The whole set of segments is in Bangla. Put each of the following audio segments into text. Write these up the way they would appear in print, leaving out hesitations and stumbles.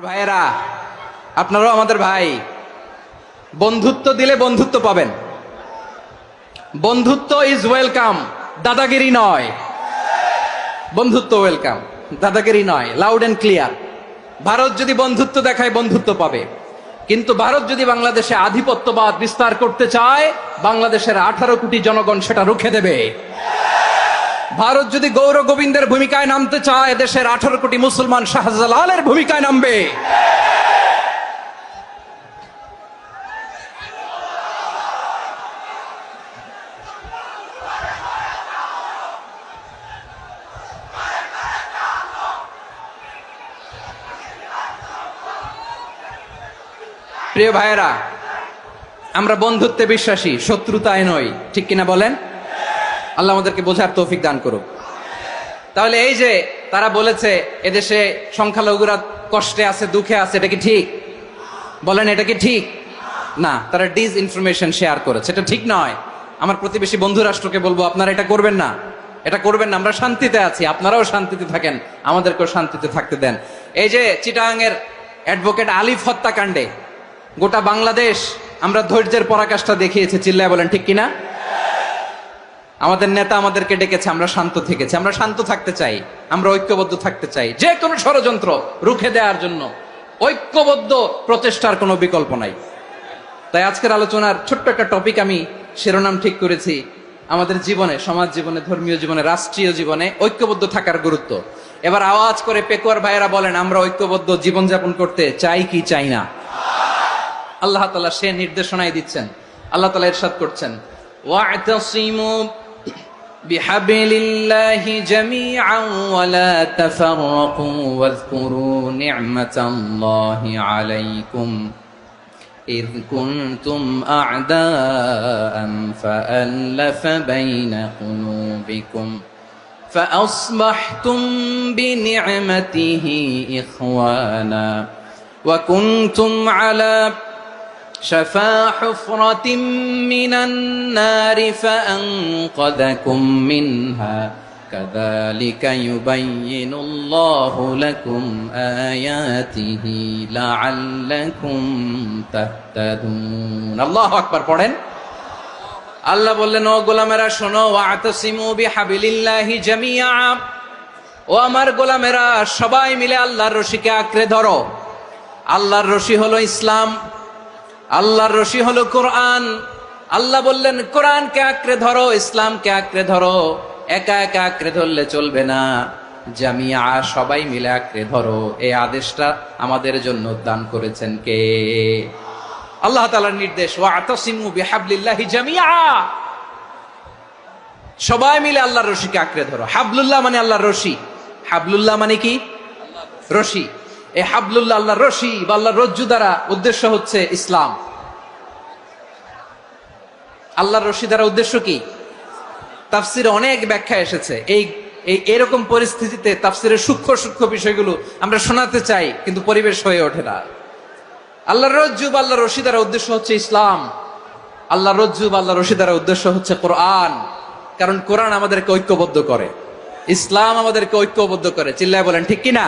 ভাইয়েরা, আপনারাও আমাদের ভাই। বন্ধুত্ব দিলে বন্ধুত্ব পাবেন। বন্ধুত্ব ইজ ওয়েলকাম, দাদাগিরি নয়। বন্ধুত্ব ওয়েলকাম, দাদাগিরি নয়। Loud and clear. ভারত যদি বন্ধুত্ব দেখায়, বন্ধুত্ব পাবে। কিন্তু ভারত যদি বাংলাদেশে আধিপত্যবাদ বিস্তার করতে চায়, বাংলাদেশের 18 কোটি জনগণ সেটা রুখে দেবে। ভারত যদি গৌর গোবিন্দের ভূমিকায় নামতে চায়, দেশের 18 কোটি মুসলমান শাহজালালের ভূমিকায় নামবে। প্রিয় ভাইয়েরা, আমরা বন্ধুত্বে বিশ্বাসী, শত্রুতায় নই। ঠিক কিনা বলেন? আল্লাহ আমাদেরকে বোঝার তৌফিক দান করুক। তাহলে এই যে তারা বলেছে এদেশে সংখ্যালঘুরা কষ্টে আছে, দুঃখে আছে, এটা কি ঠিক? বলেন, এটা কি ঠিক? না, তারা ডিস ইনফরমেশন শেয়ার করেছে, এটা ঠিক নয়। আমার প্রতিবেশী বন্ধু রাষ্ট্রকে বলবো, আপনারা এটা করবেন না, এটা করবেন না। আমরা শান্তিতে আছি, আপনারাও শান্তিতে থাকেন, আমাদেরকেও শান্তিতে থাকতে দেন। এই যে চিটাগাংয়ের অ্যাডভোকেট আলিফ হত্যাকাণ্ডে গোটা বাংলাদেশ আমরা ধৈর্যের পরাকাষ্ঠা দেখিয়েছে। চিল্লায় বলেন ঠিক কিনা? আমাদের নেতা আমাদেরকে ডেকেছে, আমরা শান্ত থেকেছি। আমরা শান্ত থাকতে চাই, আমরা ঐক্যবদ্ধ থাকতে চাই। যে কোনো ষড়যন্ত্র রুখে দেওয়ার জন্য ঐক্যবদ্ধ প্রচেষ্টার কোনো বিকল্প নাই। তাই আজকের আলোচনার ছোট্ট একটা টপিক আমি শিরোনাম ঠিক করেছি, আমাদের জীবনে, সমাজ জীবনে, ধর্মীয় জীবনে, রাষ্ট্রীয় জীবনে ঐক্যবদ্ধ থাকার গুরুত্ব। এবার আওয়াজ করে পেকুয়ার ভাইয়েরা বলেন, আমরা ঐক্যবদ্ধ জীবনযাপন করতে চাই কি চাই না? আল্লাহ তাআলা সে নির্দেশনাই দিচ্ছেন। আল্লাহ তাআলা ইরশাদ করছেন, ওয়া'তাসিমু বিহাবলিল্লাহি জামিআন ওয়া লা তাফাররাকু ওয়াযকুরু নি'মাতাল্লাহি আলাইকুম إذ كنتم أعداء فألف بين قلوبكم فأصبحتم بنعمته إخوانا وكنتم على شفا حفرة من النار فأنقذكم منها كذلك يبين الله لكم آياته لعلكم تهتدون। الله أكبر পড়েন। আল্লাহ বললেন, ও গোলামেরা শোনো, ওয়া'তাসিমু বিহাবলিল্লাহি জামিআ, ও আমার গোলামেরা সবাই মিলে আল্লাহর রশিকে আঁকড়ে ধরো। আল্লাহর রশি হলো ইসলাম, আল্লাহর রশি হলো কোরআন। আল্লাহ বললেন, কোরআনকে আঁকড়ে ধরো, ইসলামকে আঁকড়ে ধরো। একা একা আঁকড়ে ধরলে চলবে না, জামিয়া, সবাই মিলে আঁকড়ে ধরো। এই আদেশটা আমাদের জন্য দান করেছেন কে? আল্লাহ তাআলার নির্দেশ, ওয়া'তাসিমু বিহাবলিল্লাহি জামিআ, সবাই মিলে আল্লাহর রশিকে আঁকড়ে ধরো। হাবলুল্লাহ মানে আল্লাহর রশি। হাবলুল্লাহ মানে কি? রশি। এই হাবলুল্লাহ, আল্লাহর রশি বা আল্লাহর রজ্জু দ্বারা উদ্দেশ্য হচ্ছে ইসলাম। আল্লাহর রশি দ্বারা উদ্দেশ্য কি? তাফসিরে অনেক ব্যাখ্যা এসেছে। এরকম পরিস্থিতিতে তাফসিরের সূক্ষ্ম সূক্ষ্ম বিষয়গুলো আমরা শোনাতে চাই, কিন্তু পরিবেশ হয়ে ওঠে না। আল্লাহর রজ্জু বা আল্লাহর রশি দ্বারা উদ্দেশ্য হচ্ছে ইসলাম। আল্লাহর রজ্জু বা আল্লাহর রশি দ্বারা উদ্দেশ্য হচ্ছে কোরআন। কারণ কোরআন আমাদেরকে ঐক্যবদ্ধ করে, ইসলাম আমাদেরকে ঐক্যবদ্ধ করে। চিল্লায় বলেন ঠিক কিনা?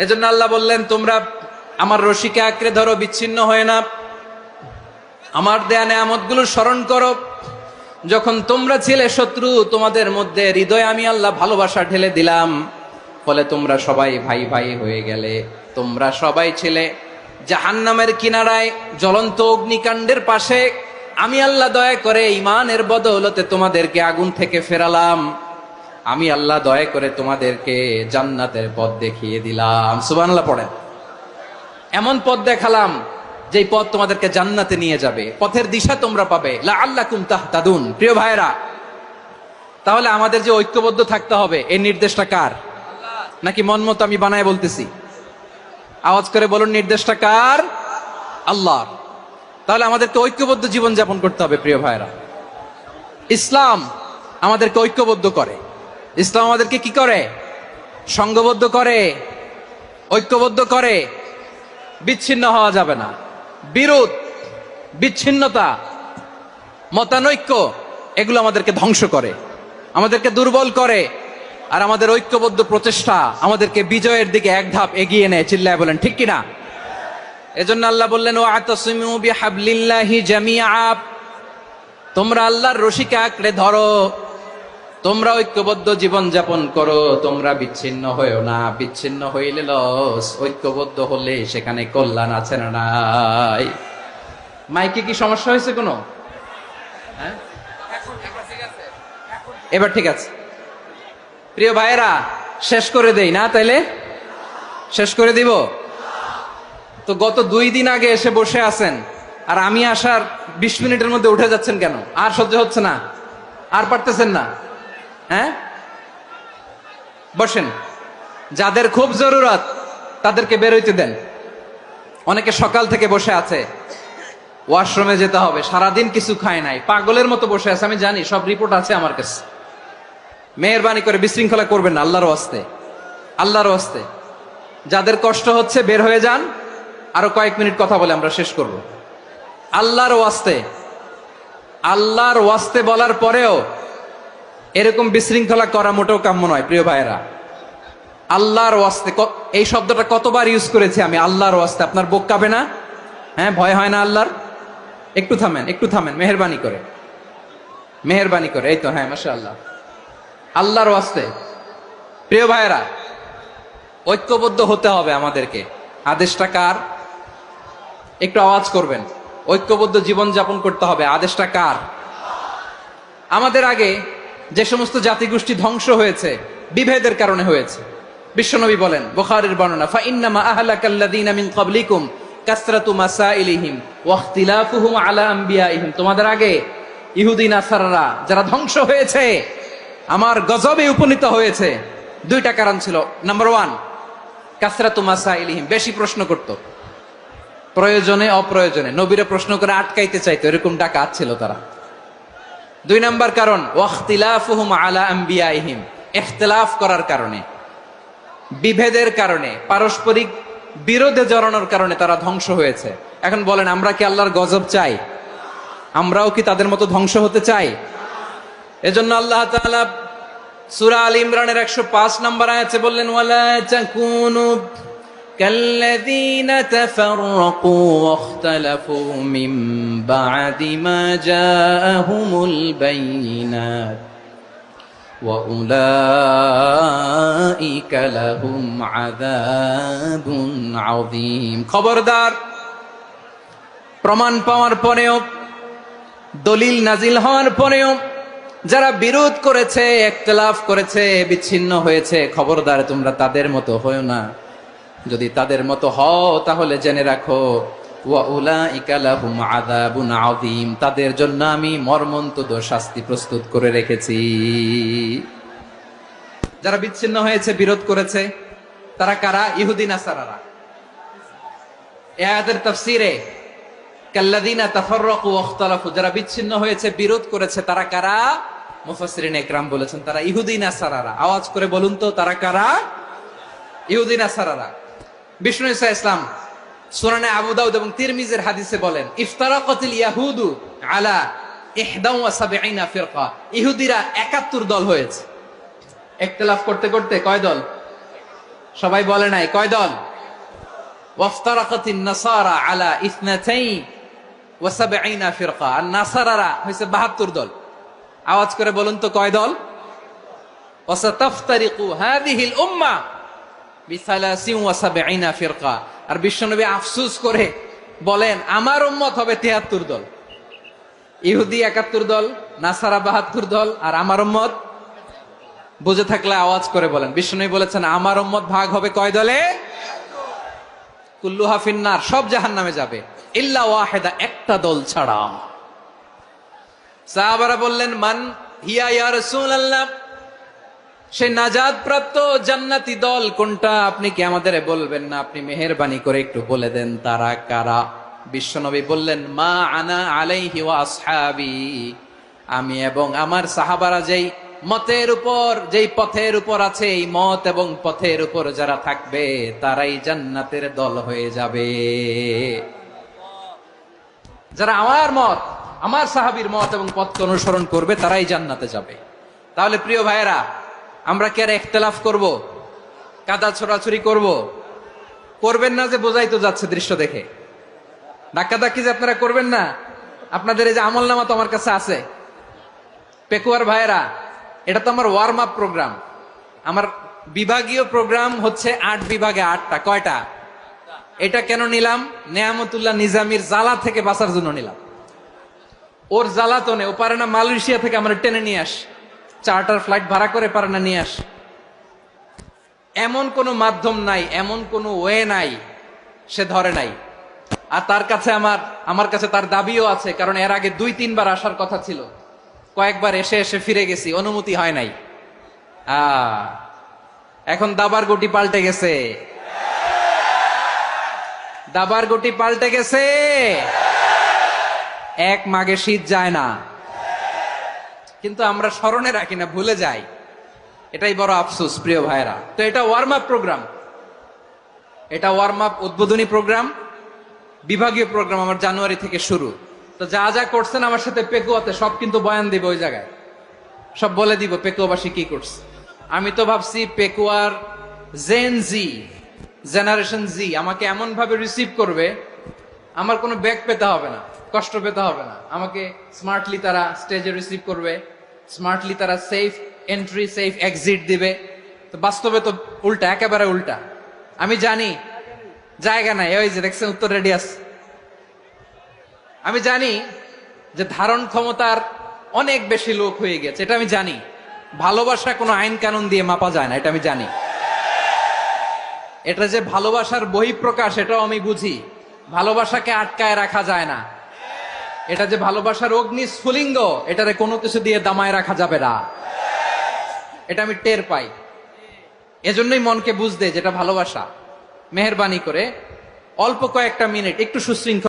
এজন্য আল্লাহ বললেন, তোমরা আমার রশিকে আঁকড়ে ধরো, বিচ্ছিন্ন হয় না। আমার দেয়া নেয়ামতগুলো স্মরণ করো। যখন তোমরা ছিলে শত্রু, তোমাদের মধ্যে হৃদয়ে আমি আল্লাহ ভালোবাসা ঢেলে দিলাম, ফলে তোমরা সবাই ভাই ভাই হয়ে গেলে। তোমরা সবাই ছিলে জাহান্নামের কিনারায়, জ্বলন্ত অগ্নিকাণ্ডের পাশে। আমি আল্লাহ দয়া করে ঈমানের বদৌলতে তোমাদেরকে আগুন থেকে ফেরালাম। আমি আল্লাহ দয়া করে তোমাদেরকে জান্নাতের পথ দেখিয়ে দিলাম। সুবহানাল্লাহ পড়েন। এমন পথ দেখালাম যেই পথ তোমাদেরকে জান্নাতে নিয়ে যাবে, পথের দিশা তোমরা পাবে। লাআল্লাকুম তাহতাদুন। প্রিয় ভাইরা, তাহলে আমাদের যে ঐক্যবদ্ধ থাকতে হবে, এই নির্দেশটা কার? নাকি মন মতো আমি বানায় বলতেছি? আওয়াজ করে বলুন, নির্দেশটা কার? আল্লাহর। তাহলে আমাদেরকে ঐক্যবদ্ধ জীবন যাপন করতে হবে। প্রিয় ভাইরা, ইসলাম আমাদেরকে ঐক্যবদ্ধ করে। ইসলাম আমাদেরকে কি করে? সংঘবদ্ধ করে, ঐক্যবদ্ধ করে। বিচ্ছিন্ন হওয়া যাবে না। বিরোধ, বিচ্ছিন্নতা, মতানৈক্য, এগুলো আমাদেরকে ধ্বংস করে, আমাদেরকে দুর্বল করে। আর আমাদের ঐক্যবদ্ধ প্রচেষ্টা আমাদেরকে বিজয়ের দিকে এক ধাপ এগিয়ে নেয়। চিল্লায় বলেন ঠিক কিনা? এজন্য আল্লাহ বললেন ওয়াতাসিমু বিহাবলিল্লাহি জামিআ, তোমরা আল্লাহর রশিকে আঁকড়ে ধরো, তোমরা ঐক্যবদ্ধ জীবন যাপন করো, তোমরা বিচ্ছিন্ন হয়েও না। বিচ্ছিন্ন হইলে লস, ঐক্যবদ্ধ হলে সেখানে কল্যাণ আছে না নাই? মাইকে কি সমস্যা হয়েছে কোনো? হ্যাঁ, এবার ঠিক আছে। প্রিয় ভাইয়েরা, শেষ করে দেই না? তাইলে শেষ করে দিব তো। গত 2 দিন আগে এসে বসে আছেন, আর আমি আসার 20 মিনিটের মধ্যে উঠে যাচ্ছেন কেন? আর সহ্য হচ্ছে না? আর পারতেছেন না? হ্যাঁ, বসেন। যাদের খুব জরুরত তাদেরকে বেরোইতে দেন। অনেকে সকাল থেকে বসে আছে, ওয়াশরুমে যেতে হবে, সারাদিন কিছু খায় নাই, পাগলের মতো বসে আছে। আমি জানি, সব রিপোর্ট আছে আমার কাছে। মেহেরবানি করে বিশৃঙ্খলা করবেন না, আল্লাহর ওয়াস্তে, আল্লাহর ওয়াস্তে। যাদের কষ্ট হচ্ছে বের হয়ে যান। আরো কয়েক মিনিট কথা বলে আমরা শেষ করব। আল্লাহর ওয়াস্তে, আল্লাহর ওয়াস্তে বলার পরেও এরকম বিশৃঙ্খলা করা মোটেও কাম্য নয়। প্রিয় ভাইয়েরা, আল্লাহর ওয়াস্তে, এই শব্দটা কতবার ইউজ করেছি আমি, আল্লাহর ওয়াস্তে। আপনার বুক কাঁপে না? হ্যাঁ, ভয় হয় না আল্লাহর? একটু থামেন, একটু থামেন, মেহেরবানি করে, মেহেরবানি করে। এই তো, হ্যাঁ, মাশাআল্লাহ। আল্লাহর ওয়াস্তে প্রিয় ভাইয়েরা, ঐক্যবদ্ধ হতে হবে আমাদেরকে। আদেশটা কার? একটু আওয়াজ করবেন। ঐক্যবদ্ধ জীবন যাপন করতে হবে, আদেশটা কার? আমাদের আগে যে সমস্ত জাতিগোষ্ঠী ধ্বংস হয়েছে বিভেদের কারণে হয়েছে। বিশ্বনবী বলেন, বুখারীর বর্ণনা, ফা ইন্নামা আহলাকাল্লাযীনা মিন ক্বাবলিকুম কাসরাতু মাসাইলিহিম ওয়া ইখতিলাফুহুম আলা আমবিয়াইহিম। তোমাদের আগে ইহুদি নাসারারা যারা ধ্বংস হয়েছে, আমার গজবে উপনীত হয়েছে, 2টা কারণ ছিল। নাম্বার 1, কাসরাতু মাসাইলিহিম, বেশি প্রশ্ন করত, প্রয়োজনে অপ্রয়োজনে নবীরা প্রশ্ন করে আটকাইতে চাইতো, এরকম ডাকাত ছিল তারা। 2 নাম্বার কারণ, ওয়াখতিলাফুহুম আলা আমবিয়াইহিম, ইখতিলাফ করার কারণে, বিভেদের কারণে, পারস্পরিক বিরোধে জড়ানোর কারণে তারা ধ্বংস হয়েছে। এখন বলেন, আমরা কি আল্লাহর গজব চাই? আমরাও কি তাদের মতো ধ্বংস হতে চাই? এজন্য আল্লাহ তাআলা সূরা আল ইমরানের 105 নম্বর আয়াতে বললেন, ওয়ালা তাকুনু কাল্লাযীনা তাফাররাকু ওয়াখতালাফু মিন বা'দি মা জাআহুমুল বাইয়িনাত ওয়া উলাইকা লাহুম আযাবুন আযীম। খবরদার, প্রমাণ পাওয়ার পরেও, দলিল নাজিল হওয়ার পরেও যারা বিরোধ করেছে, ইখতিলাফ করেছে, বিচ্ছিন্ন হয়েছে, খবরদার তোমরা তাদের মতো হয়ো না। যদি তাদের মতো হও তাহলে জেনে রাখো, ওয়া উলাইকা লাহুম আযাবুন আযীম, তাদের জন্য আমি মর্মন্তুদ শাস্তি প্রস্তুত করে রেখেছি। যারা বিচ্ছিন্ন হয়েছে, বিরোধ করেছে, তারা কারা? ইহুদি নাসারারা। এই আয়াতের তাফসীরে কাল্লাযীনা তাফাররাকু ওয়াখতালাফু, যারা বিচ্ছিন্ন হয়েছে, বিরোধ করেছে, তারা কারা? মুফাসসিরিন ইকরাম বলেছেন তারা ইহুদি নাসারারা। আওয়াজ করে বলুন তো, তারা কারা? ইহুদি নাসারারা। বিষ্ণু ঈসা ইসলাম সুনানে আবু দাউদ এবং তিরমিজির হাদিসে বলেন, ইফতারাকাতিল ইয়াহুদু আলা 71 ফিরকা, ইহুদিরা 71 দল হয়েছে। ইখতিলাফ করতে করতে কয় দল? সবাই বলে নাই, কয় দল? ওয়াফতারাকাতিন নাসারা আলা 72 ফিরকা, আর নাসারারা হয়েছে 72 দল। আওয়াজ করে বলুন তো, কয় দল? ওয়াসাতাফতারিকু হাযিহিল উম্মাহ বি73 ফিরকা। আর বিশ্বনবী আফসোস করে বলেন, আমার উম্মত হবে 73 দল। ইহুদি 71 দল, নাসারা 72 দল, আর আমার উম্মত, বুঝে থাকলে আওয়াজ করে বলেন। বিশ্বনবী বলেছেন, আমার উম্মত ভাগ হবে কয় দলে? কুল্লুহা ফিন্নার, সব জাহান্নামে যাবে, ইল্লা ওয়াহিদা, একটা দল ছাড়া। সাহাবারা বললেন, মান হিয়া ইয়া রাসূলুল্লাহ, সেই নাজাত প্রাপ্ত জান্নাতি দল কোনটা? আপনি কি আমাদের বলবেন না? আপনি মেহেরবানি করে একটু বলে দেন তারা কারা। বিশ্বনবী বললেন, মা আনা আলাইহি ওয়া আসহাবি, আমি এবং আমার সাহাবারা যেই মতের উপর, যেই পথের উপর আছে, এই মত এবং পথের উপর যারা থাকবে তারাই জান্নাতের দল হয়ে যাবে। যারা আমার মত, আমার সাহাবীর মত এবং পথকে অনুসরণ করবে তারাই জান্নাতে যাবে। তাহলে প্রিয় ভাইয়েরা, আমরা কি আর ইখতিলাফ করব, কাদা ছোড়াছুরি করব? করবেন না যে বোঝাই তো যাচ্ছে দৃশ্য দেখে। ধাক্কাধাক্কি যে আপনারা করবেন না, আপনাদের এই যে আমলনামা তো আমার কাছে আছে। পেকুয়ার ভাইয়েরা, এটা তো আমার ওয়ার্ম আপ প্রোগ্রাম। আমার বিভাগীয় প্রোগ্রাম হচ্ছে 8 বিভাগে 8টা। কয়টা? এটা কেন নিলাম? নেয়ামতুল্লাহ নিজামীর জ্বালা থেকে বাঁচার জন্য নিলাম। ওর জ্বালাতনে ও পারে না মালয়েশিয়া থেকে আমরা টেনে নিয়ে আস, চার্টার ফ্লাইট ভাড়া করে পারে না নিয়ে আস। এমন কোনো মাধ্যম নাই, এমন কোনো ওয়ে নাই সে ধরে নাই। আর তার কাছে আমার কাছে তার দাবিও আছে, কারণ এর আগে 2-3 বার আসার কথা ছিল, কয়েকবার এসে এসে ফিরে গেছি, অনুমতি হয় নাই। এখন দাবার গুটি পাল্টে গেছে, দাবার গুটি পাল্টে গেছে। এক মাঘে শীত যায় না, কিন্তু আমরা স্মরণে রাখি না, ভুলে যাই। এটাই বড় আফসোস প্রিয় ভাইরা। তো এটা ওয়ার্ম আপ প্রোগ্রাম, এটা ওয়ার্ম আপ উদ্বোধনী প্রোগ্রাম, বিভাগীয় প্রোগ্রাম আমার জানুয়ারি থেকে শুরু। তো যা যা করছেন আমার সাথে পেকুয়াতে সব কিন্তু বয়ান দিব, ওই জায়গায় সব বলে দিব পেকুয়াবাসী কি করছে। আমি তো ভাবছি পেকুয়ার জেন জি, জেনারেশন জি আমাকে এমন ভাবে রিসিভ করবে, আমার কোনো ব্যাক পেতে হবে না, কষ্ট পেতে হবে না। আমাকে স্মার্টলি তারা স্টেজে রিসিভ করবে, স্মার্টলি তারা সেফ এন্ট্রি সেফ এক্সিট দিবে। তো বাস্তবে তো উল্টা, একেবারে উল্টা। আমি জানি জায়গা নাই, ওই যে দেখছেন উত্তর রেডি আছে। আমি জানি যে ধারণ ক্ষমতার অনেক বেশি লোক হয়ে গেছে, এটা আমি জানি। ভালোবাসা কোনো আইন কানুন দিয়ে মাপা যায় না, এটা আমি জানি। এটা যে ভালোবাসার বহিঃপ্রকাশ, এটাও আমি বুঝি। ভালোবাসাকে আটকায় রাখা যায় না। এটা যে ভালোবাসার অগ্নি স্ফুলিঙ্গ, এটারে কোনো কিছু দিয়ে দামায় রাখা যাবে না, এটা আমি টের পাই। এজন্যই মনকে বুঝতে যেটা ভালোবাসা। মেহেরবানি করে অল্প কয়েকটা মিনিট একটু সুশৃঙ্খল